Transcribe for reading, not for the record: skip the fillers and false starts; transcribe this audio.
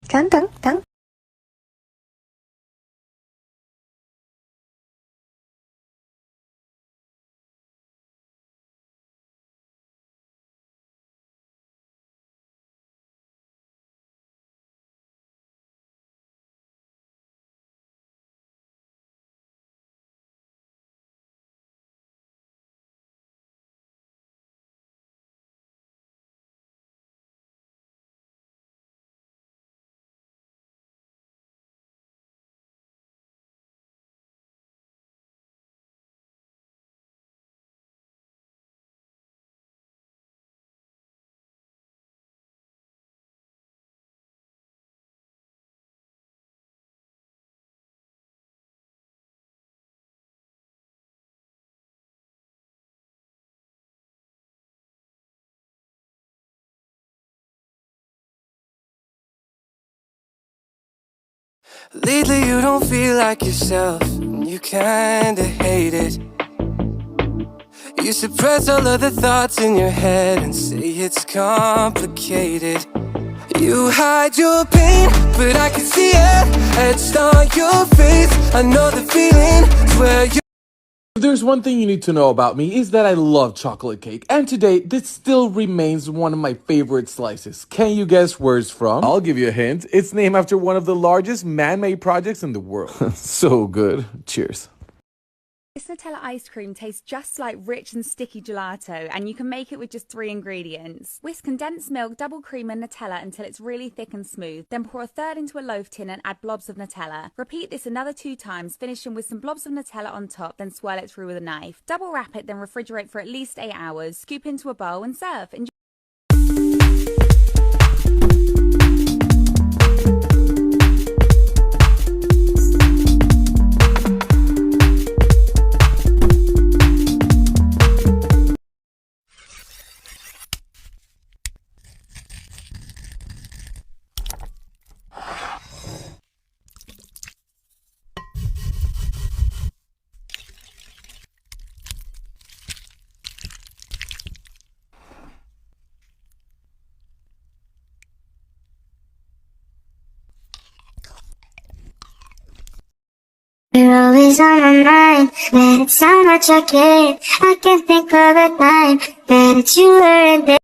Can. Lately you don't feel like yourself, and you kinda hate it. You suppress all of the thoughts in your head and say it's complicated. You hide your pain, but I can see it etched on your face. I know the feeling, where you. If there's one thing you need to know about me is that I love chocolate cake, and today this still remains one of my favorite slices. Can you guess where it's from? I'll give you a hint. It's named after one of the largest man-made projects in the world. So good. Cheers. This Nutella ice cream tastes just like rich and sticky gelato, and you can make it with just 3 ingredients. Whisk condensed milk, double cream and Nutella until it's really thick and smooth. Then pour a third into a loaf tin and add blobs of Nutella. Repeat this another 2 times, finishing with some blobs of Nutella on top, then swirl it through with a knife. Double wrap it, then refrigerate for at least 8 hours. Scoop into a bowl and serve. Enjoy. You're always on my mind, man, it's how much I care. I can't think of a time that it's you were in there.